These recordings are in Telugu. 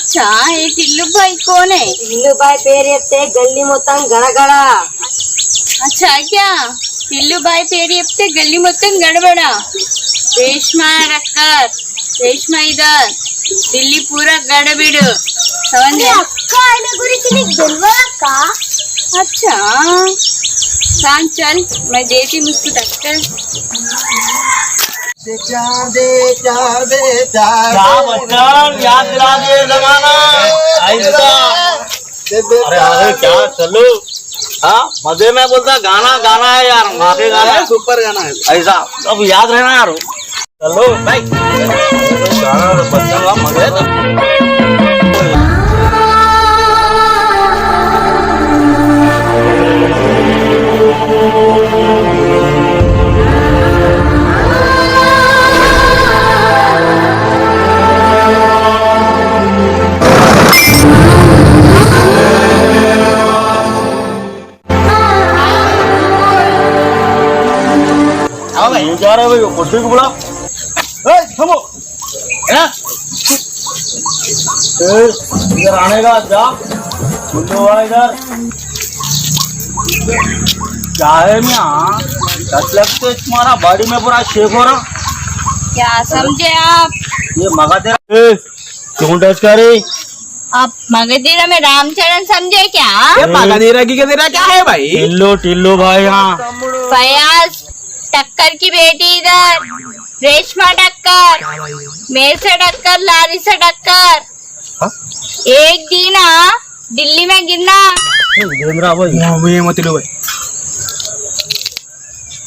अच्छा ये टिल्लू भाई कौन है? टिल्लू भाई పేరు చెప్తే గల్లీ మొత్తం గడగడ. अच्छा क्या टिल्लू भाई పేరు చెప్తే గల్లీ మొత్తం గడబడ. रेशमा रखकर रेशमा इधर दिल्ली पूरा गड़बिड़ समझ अक्का ఆయన గురించి నీకు తెలియదా అక్క? अच्छा शान चल मैं देती हूँ उसको टक्कर. क्या बच्चन याद दिला दे जमाना ऐसा. अरे अरे क्या चलो हाँ मजे में बोलता गाना गाना है यार माथे गाना है सुपर गाना है ऐसा अब याद रहना यार. चलो भाई गाना बच्चन का मजे तो जा रहे भाई कुर्सी को बुला. थमो इधर आने का जा बुल्लू इधर क्या है लगते तुम्हारा बॉडी में पूरा शेक हो रहा. क्या समझे आप? ये मगा तेरा क्यों टच करे आप मगधीरा में रामचरण समझे क्या? मगधीरा की क्या है भाई? टिल्लू भाई यहाँ फयाज टक्कर की बेटी इधर रेशमा टक्कर मेरे से टक्कर लारी से टक्कर. एक दिन दिल्ली में गिरना.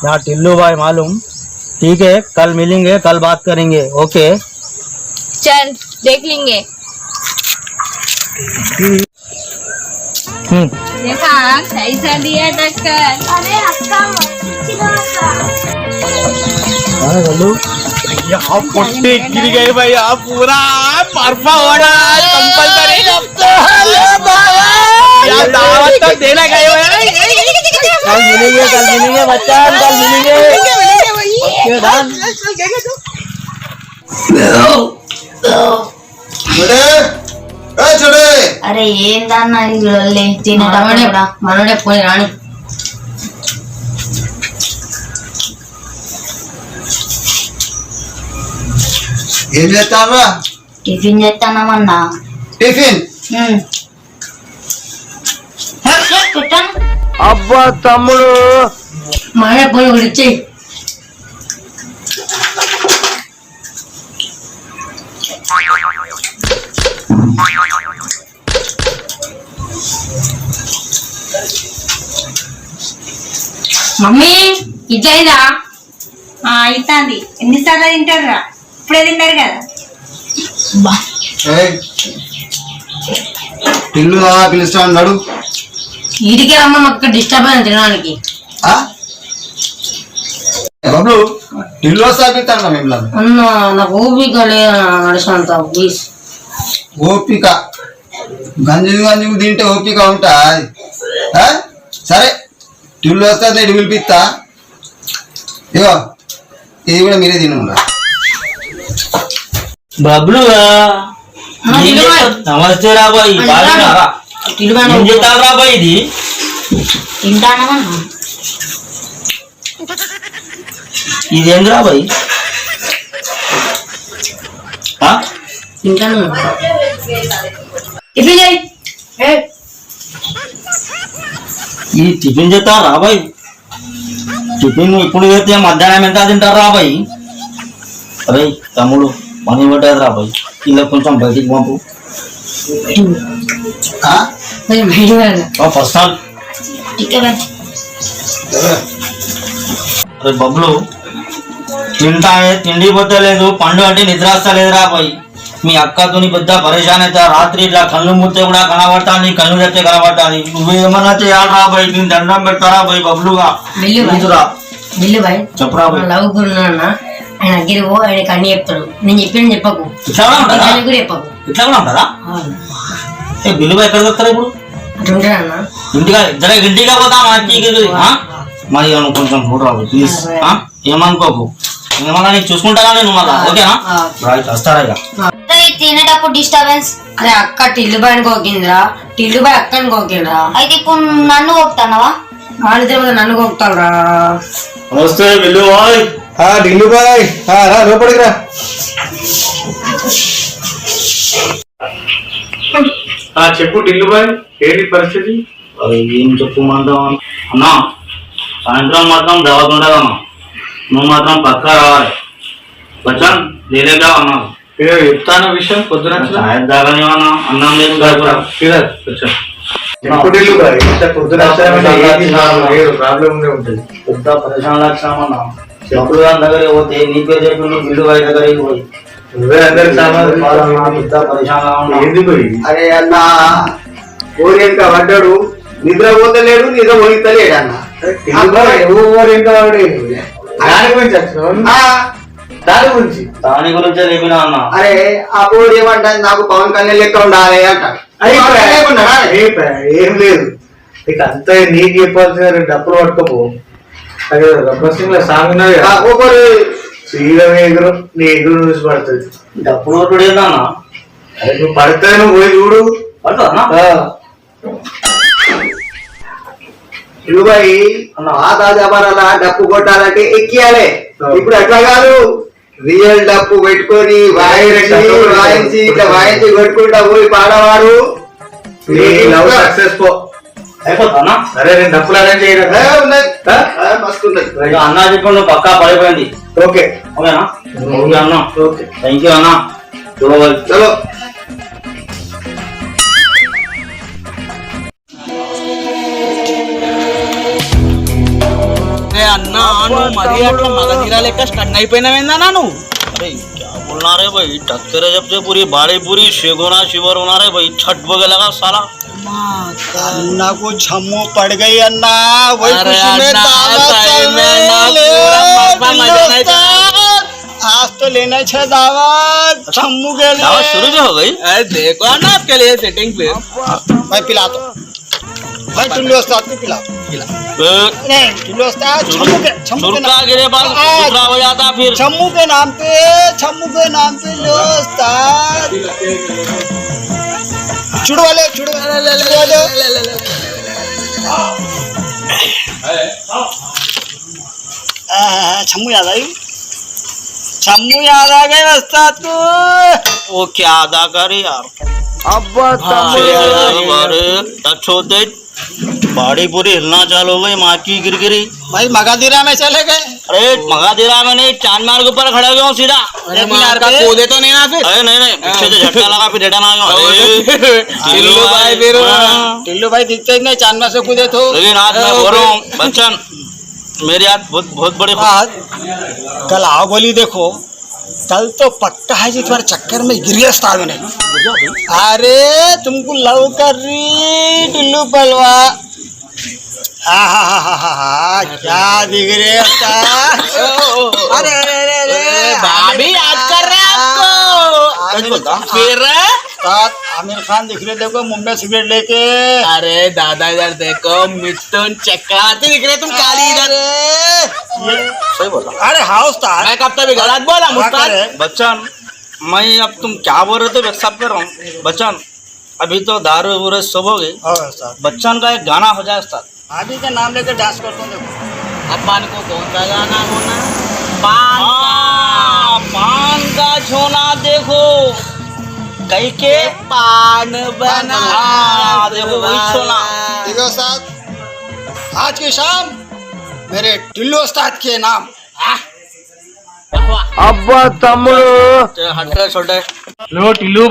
यहाँ टिल्लू भाई मालूम. ठीक है कल मिलेंगे कल बात करेंगे. ओके चल देख लेंगे. देखा कैसा दिया टक्कर. अरे अक्का यहाँ पुट्टी गिर गए भाई आप पूरा परफा हो रहा है कंपलसरी दावत तो देना गए कल मिलेंगे बच्चा कल मिलेंगे. అరే ఏందన్నా ఇది తినేటప్పుడు కూడా మనోడే పోయి రాని. ఏం చేస్తావా? టిఫిన్ చేస్తానమన్నా. టిఫిన్ అబ్బా తమ్ముడు మనోడే పోయి గురించి మమ్మీ ఇట్లా అవుతుంది. ఎన్నిసార్లు తింటారు రా? ఇప్పుడే తింటారు కదా. ఇల్లు పిలుస్తా అన్నాడు. ఇదికే అమ్మ మాకు డిస్టర్బ్ అయిన తినడానికి. బాబు ఇల్లు వస్తా పిలుస్తాను మిమ్మల్ని. అన్న నాకు ఓపిక నడిచినంత ప్లీజ్. ఓపిక గంజి తింటే ఓపిక ఉంటాయి. సరే ఇల్లు వస్తా నేను పిలిపిస్తా. ఇగో ఇది కూడా మీరే తిను. బబ్లు నమస్తే రాబాయి రాబాయి ఇది తింటానమన్నా. ఇదేంది రాబాయి తింటాను. టిఫిన్ చేయి. ఈ టిఫిన్ చేస్తా రాబాయి. టిఫిన్ ఇప్పుడు చేస్తే మధ్యాహ్నం ఎంత తింటారు రాబాయి. అరే తమ్ముడు మనీ పట్టేది రాబాయి. ఇలా కొంచెం బయటికి పంపు. ఫస్ట్ అరే బబ్లు తింటా తిండి పోతలేదు పండు అంటే నిద్ర వస్తలేదు రాబాయి. మీ అక్కతోని పెద్ద పరేషాన్ అవుతా. రాత్రి ఇట్లా కళ్ళు మూస్తే కూడా కనబడతాను కళ్ళు తెస్తే కనబడతాను. నువ్వేమన్నా చేయాలి రాబాయి. నేను దండం పెడతారా బాయ్ బబ్లుగా చెప్పరా లవ్ గురున్నా ఆయన దగ్గర పో. ఆయనకి అన్ని చెప్తాడు. నేను చెప్పిన చెప్పకు. ఇట్లా కూడా చెప్పకు. ఇట్లా కూడా ఉంటుందా? బిల్లు ఎక్కడ దొరుకుతారా ఇప్పుడు? అట్లుంటాడన్నా. ఇంటిగా పోతా మరి కొంచెం చూడరాబు ప్లీజ్. ఏమనుకోకు. మళ్ళీ నీకు చూసుకుంటా నేను మళ్ళా ఓకేనా రైట్ వస్తారా ఇక తినేటప్పుడు డిస్టర్బెన్స్. అరే అక్క టిల్లు బాయ్ గోకిందిరా, టిల్లు బాయ్ అక్కని గోకిండ్రా. అయితే ఇప్పుడు నన్ను కొడుతున్నావా? వాళ్ళిద్దరు నన్ను గోకుతారా. నమస్తే బిల్లు బాయ్. ఢిల్లీ బాయ్ రా లోపలికి రా. చెప్పు ఢిల్లీ బాయ్, ఏంటి పరిస్థితి? అది ఏం చెప్పుమంటాం అన్నా, సాయంత్రం మాత్రం దావత్ ఉండదు అన్నా, నువ్వు మాత్రం పక్కా రావాలి. వచ్చాను లేలేగా అన్నాను. చెప్తాను విషయం పొద్దున సాయంత్రం దాకానేమన్నా అన్నం లేదు కాదు. ఢిల్లీ బాయ్ పొద్దున ప్రాబ్లం ఉండే ఉంటుంది. పెద్ద పరిశ్రమ లక్షణమన్నా, చెప్పుడు దాని దగ్గర పోతే నీ పేరు చెప్పి బిల్లు బయట దగ్గరికి పోయి నువ్వే అందరికి పెద్ద పరిశ్రమ ఏంది పోయి. అరే అన్న ఓరియంక పడ్డాడు, నిద్ర పోతలేడు, నిద్ర పోయితలేడు అన్న. దాని గురించి దాని గురించి దాని గురించే చెప్పినా అన్న. అరే ఆ పోడు ఏమంటారు, నాకు పవన్ కళ్యాణ్ లెక్క ఉండాలి అంటాడు. ఏం లేదు, ఇక అంతా నీకు చెప్పాల్సిన డబ్బులు పట్టుకోపో. అదే గబ్బర్ సింగ్ లో సాంగ్ ఉన్నది కదా, ఒకరు శ్రీరం ఎగురు నీ ఎగురు చూసి పడుతుంది. డబ్బులు కొట్టుడు ఏందన్నా? అరే నువ్వు పడితే నువ్వు పోయి చూడు. పడుతుందా? ఇరుబాయి పాత జమానాల డప్పు కొట్టాలంటే ఎక్కియాలి. ఇప్పుడు అట్లా కాదు, రియల్ డప్పు పెట్టుకొని వాయించి ఇట్లా వాయించి కొట్టుకుంటా పోయి పాడవాడు. సక్సెస్ పో అయిపోతానా? సరే నేను డబ్బులు అరేంజ్ చేయను. మస్తు ఉన్నాయి. అన్నా చెప్పండి పక్కా పడిపోయింది. ఓకే ఓకేనా? ఓకే అన్నా, ఓకే థ్యాంక్ యూ అన్నా. చలో అన్నా, నువ్వు మరీ అట్లా మగధీరా లెక్క స్టన్ అయిపోయినావేందన్నా నువ్వు? अरे क्या बोलना रे भाई, टक्कर है जब से पूरी बाड़ी पूरी शेगोना शिवर होना रे भाई, छट बगे लगा साला. अन्ना को छम्मू पड़ गई अन्ना, वही खुशी में आज तो लेना है दावत छम्मू के लिए. दावत शुरू जो हो गई. अरे देखो ना आपके लिए सेटिंग पे भाई पिला तो भाई टुल्लू उस्ताद को पिला नहीं, टुल्लू उस्ताद छम्मू के सुरका गिरे बाल दूसरा हो जाता फिर. छम्मू के नाम पे लो उस्ताद. छुड़वा ले छम्मू याद आ गई उस्ताद को. वो क्या अदा करे यार. टच होते बाड़ी पूरी हिलना चालू हो गई, माँ की गिरगिरी. भाई मगाधीरा में चले गए. अरे मगाधीरा में नहीं, चांद मार्ग के ऊपर खड़े हुए सीधा. कूदे तो नहीं ना फिर. अरे नहीं पीछे से झटका लगा फिर रिटर्न आ गया. टिल्लू भाई दिखते ही नहीं, चांद से कूदे तो. लेकिन आज मैं बोल रहा हूँ बच्चन, मेरी आज बहुत बड़ी कल आओ बोली देखो, कल तो पक्का है जी तुम्हारे चक्कर में गिर गया उस्ताद ने. अरे तुमको लव कर रही टिल्लू पलवा. क्या दिख रहे उस्ताद. अरे भाभी याद कर रहे हैं आपको. फिर आमिर खान दिख रहे, देखो मुंबई सिगरेट लेके. अरे दादा इधर देखो, मिथुन चक्राती दिख रहे तुम काली इधर. सही बोला. अरे हाँ उस्ताद, मैं कब तक गलत बोला मुस्ताद. बच्चन मैं अब तुम क्या बोल रहे थे सब कर रहा हूँ. बच्चन अभी तो दारू वूरू सब हो गई. बच्चन का एक गाना हो जाए उस्ताद. भाभी का नाम लेकर डांस करता हूँ. देखो अब्बान को कौन सा गाना होना. पान का छोना देखो कई के पान बना. देखो वही छोना. ठीक है उस्ताद, आज की शाम मेरे टिल्लू उस्ताद के नाम. अब्बा तम्मुడు हट छोटे लो टिल्लू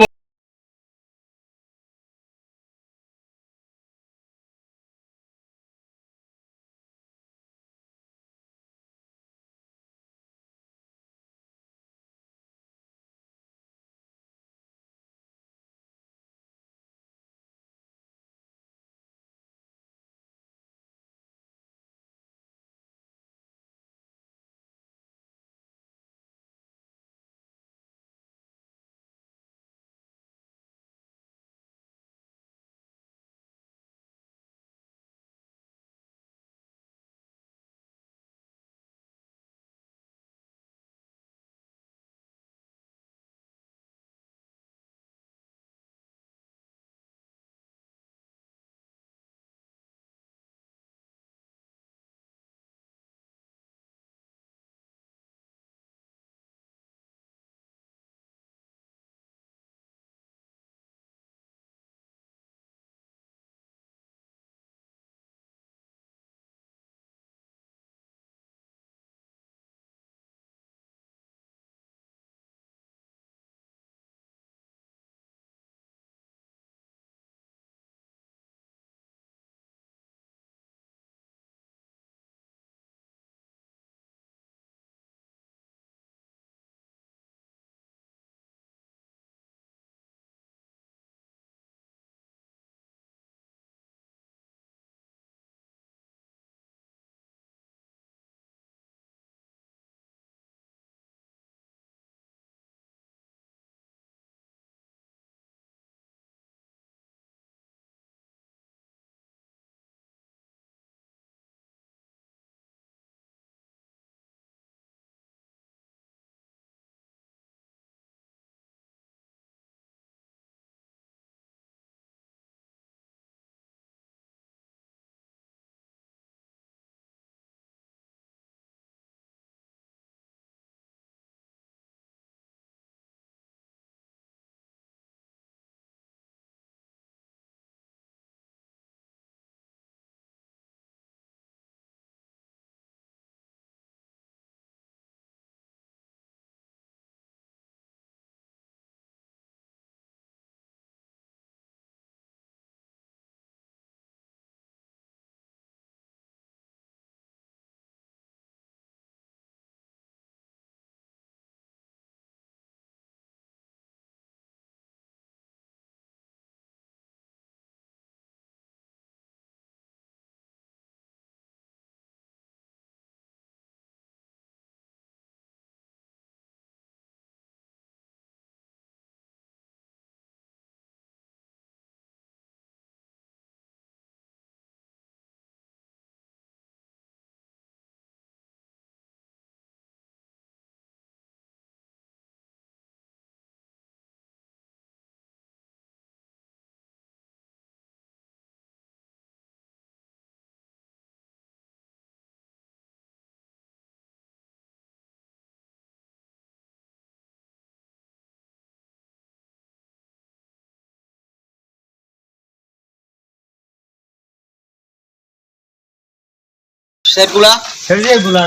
शेख बुला चलिए बुला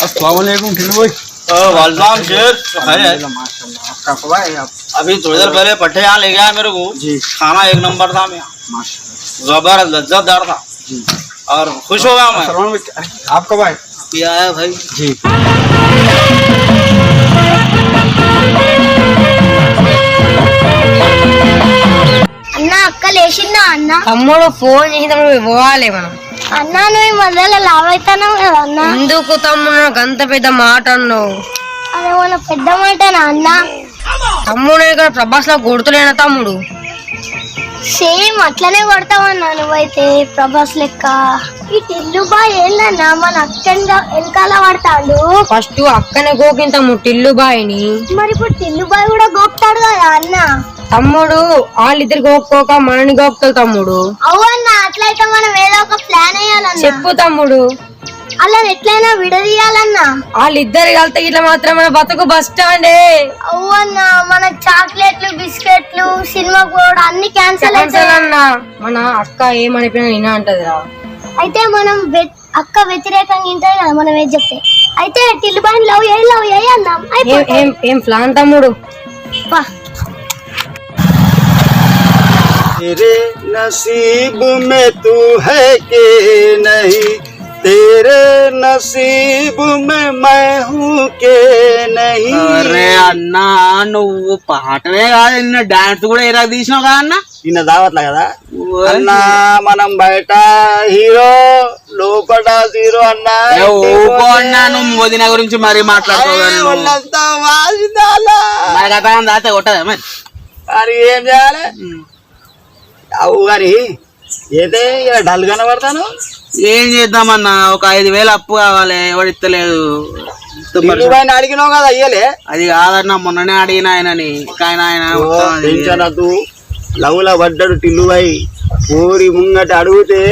अस्सलाम वालेकुम टिल्लू भाई वालेकुम शेख खैर है आपका खबर है आप अभी थोड़ी देर पहले पट्टे यहाँ ले गया मेरे को जी खाना एक नंबर था मेरा जबरदस्त लज्जतदार था जी और खुश हो गया मैं आप कब आए ये आया भाई जी అన్న అక్క లేచిందా అన్న తమ్ముడు ఫోన్ చేసినప్పుడు పోవాలి మనం. అన్న నువ్వు ఈ మధ్యలో లావ్ అవుతున్నావు కదా అన్న ఎందుకు తమ్ముడు నాకు అంత పెద్ద మాట అన్నావు? అదేమన్నా పెద్ద మాటనా అన్న తమ్ముడు ఇక్కడ ప్రభాస్ లో కొడుతులేనా తమ్ముడు? సేమ్ అట్లనే కొడతావన్నా నువ్వైతే ప్రభాస్ లెక్క. ఈ టిల్లు బాయ్ ఏందన్నా మన అక్కగా వెనకాల పడతాడు. ఫస్ట్ అక్కనే గోకిన తమ్ముడు టిల్లు బాయిని. మరి ఇప్పుడు టిల్లు బాయ్ కూడా గోపుతాడు కదా అన్న. తమ్ముడు వాళ్ళిద్దరు గోక్కోక మనని గోపుతాడు తమ్ముడు. అవున్న అట్లయితే మనం ఏదో ఒక ప్లాన్ వేయాలన్నా. చెప్పు తమ్ముడు. అలా ఎట్లయినా విడదీయాలన్నా. వాళ్ళిద్దరు కలితే ఇట్లా మాత్రం మన బతుకు బస్ స్టాండే. అవునా మన చాక్లెట్లు బిస్కెట్లు సినిమా కూడా అన్ని క్యాన్సిల్ అన్నా మన అక్క ఏమనిపోయినా నిన్న అంటది రా. అయితే మనం అక్క వ్యతిరేకంగా ఇంటది కదా మనం ఏం చెప్తే. అయితే టిల్లు బాయ్ లవ్ చేయి అన్నాం. ఏం ప్లాన్ తమ్ముడు? तेरे नसीब में तू है कि नहीं तेरे नसीब में मैं हूँ के नहीं అరే అన్న నువ్వు పాటనే కాదు నిన్న డాన్స్ కూడా ఎరా తీసినావు కదా అన్న నిన్న దావట్లా కదా అన్న మనం బయట హీరో లోపల జీరో అన్న ఊకో అన్న నువ్వు మోదీన గురించి మరీ మాట్లాడుతావు వాళ్ళంతా వాసిదాలా మరి గతం దాతే కొట్టదా మరి మరి ఏం చేయాలి అవు కానీ అయితే ఇలా డల్ కనబడతాను ఏం చేద్దామన్నా ఒక 5,000 అప్పు కావాలి ఎవడు ఇస్తలేదు పైన అడిగినావు కదా అయ్యలే అది కాదన్న మొన్ననే అడిగిన ఆయనని కానీ ఆయన పెంచనద్దు లవ్లా పడ్డాడు టిల్లుబాయి ఊరి ముంగట అడిగితే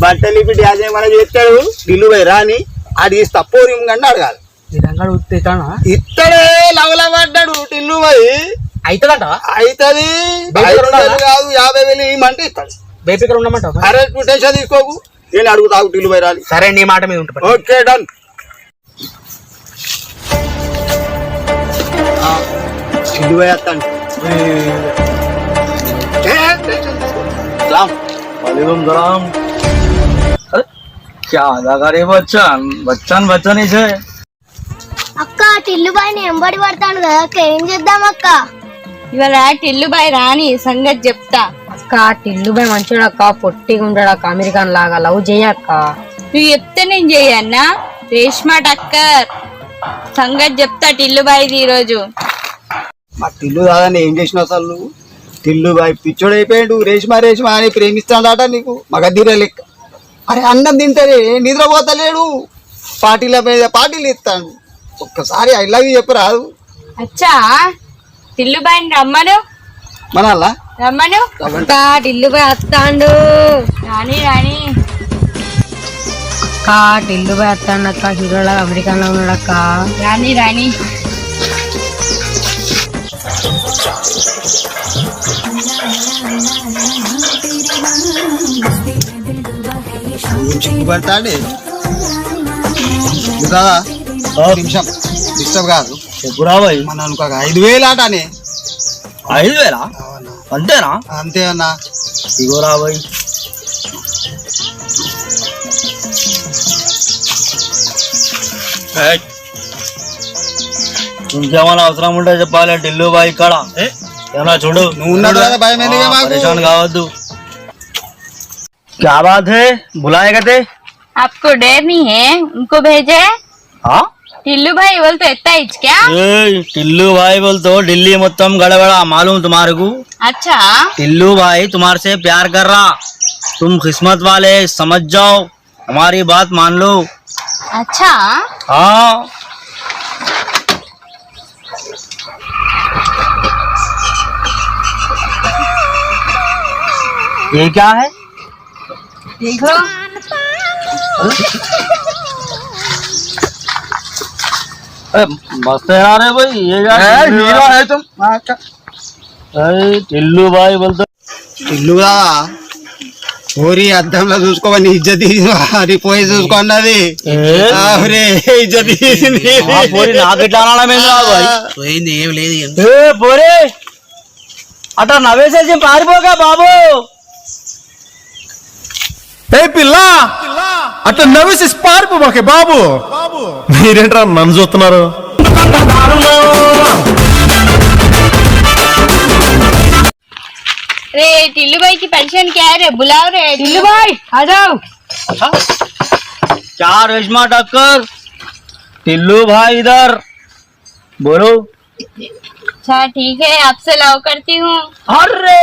బట్టలు ఇప్పి డ్యాన్స్ ఏమైనా చేస్తాడు టిల్లుబాయి రాని అది తప్పూరి ముంగంటే అడగాలి ఇత్తడే లవ్లా పడ్డాడు టిల్లుబాయి అవుతుందట అవుతుంది కాదు 50,000 ఇమ్మంటే ఇస్తాడు బేపికర్ ఉండమంటావు అరే నువ్వు టెన్షన్ తీసుకోకు నేను అడుగుతావు టిల్లుబాయి రాని సరే నీ మాట మీద ఉంటా ఓకే డన్ టిల్లుబాయి వస్తాను वालेकुम सलाम क्या अदा करे बच्चन बच्चन बच्चन ही से అక్క టిల్లు బాయ్ని ఎంబడి పడతాడు కదా అక్క ఏం చేద్దాం అక్క. ఇవాళ టిల్లు బాయ్ రాని సంగతి చెప్తా. అక్క టిల్లు బాయ్ మంచిగా అక్క పొట్టిగా ఉంటాడు అక్క అమెరికన్ లాగా లవ్ చేయక్క. నువ్వు చెప్తే నేను చెయ్యన్నా. రేష్మా టక్కర్ సంగతి చెప్తా టిల్లు బాయ్ది ఈరోజు. మా టిల్లు దాదాన్ని ఏం చేసినావు అసలు నువ్వు టిల్లుబాయి పిచ్చోడు అయిపోయాడు రేష్మా రేష్మా అని ప్రేమిస్తాడట నీకు మగధీర లెక్క. అరే అన్నం తింటారే నిద్రపోతలేడు పార్టీల మీద పార్టీలు ఇస్తాడు ఒక్కసారి ఐ లవ్ యూ చెప్పు రాదు అచ్చా టిల్లు బాయ్ని రమ్మను మనల్లా రమ్మను. అక్క టిల్లు బాయ్ వస్తాడు. రాని రాని అక్క టిల్లు బాయ్ వస్తాడు అక్క హీరోలాగా అమెరికన్ లో ఉన్నాడు అక్క. రాని రాని పడతాడే నిమిషం డిస్టర్బ్ కాదు గురాబాయ్ మన అనుకో 5,000 ఆట అని 5,000 అంతేనా అంతే అన్న ఇగో రాబాయ్ ఇంకేమైనా అవసరం ఉంటే చెప్పాలి టిల్లు బాయ్ ఇక్కడ ఏమన్నా చూడు నువ్వు ఉన్నాడు కదా భయం ఎందుకే మాకు పరేషాన్ కావద్దు क्या बात है बुलाए गए थे आपको डर नहीं है उनको भेजे. हाँ टिल्लू भाई बोल तो इतना ही क्या. टिल्लू भाई बोल तो दिल्ली मतम गड़बड़ा मालूम तुम्हारे को. अच्छा टिल्लू भाई तुम्हारे से प्यार कर रहा तुम किस्मत वाले समझ जाओ हमारी बात मान लो. अच्छा हाँ ये क्या है देखो मस्त है रे भाई ये क्या हीरो है तुम टिल्लू भाई बोलते టిల్లు కదా ఊరి అద్దంలో చూసుకోమని ఇజ్జత్ అది పోయి చూసుకున్నది ఇజ్జత్ తీసింది పోరి నాకు ఇట్లా అనడమేంది పోయింది ఏం లేదు పోరే అట్లా నవ్వేసేసి పారిపోగా బాబు. ఏ పిల్ల అట్లా నవ్వేసి పారిపోమాకే బాబు. మీరేంట్రా నన్ను చూస్తున్నారు? रे टिल्लू भाई की पेंशन क्या है रे? बुलाओ रे टिल्लू भाई आ जाओ. क्या रेशमा टक्कर? टिल्लू भाई इधर बोलो. अच्छा ठीक है, आपसे लव करती हूँ. अरे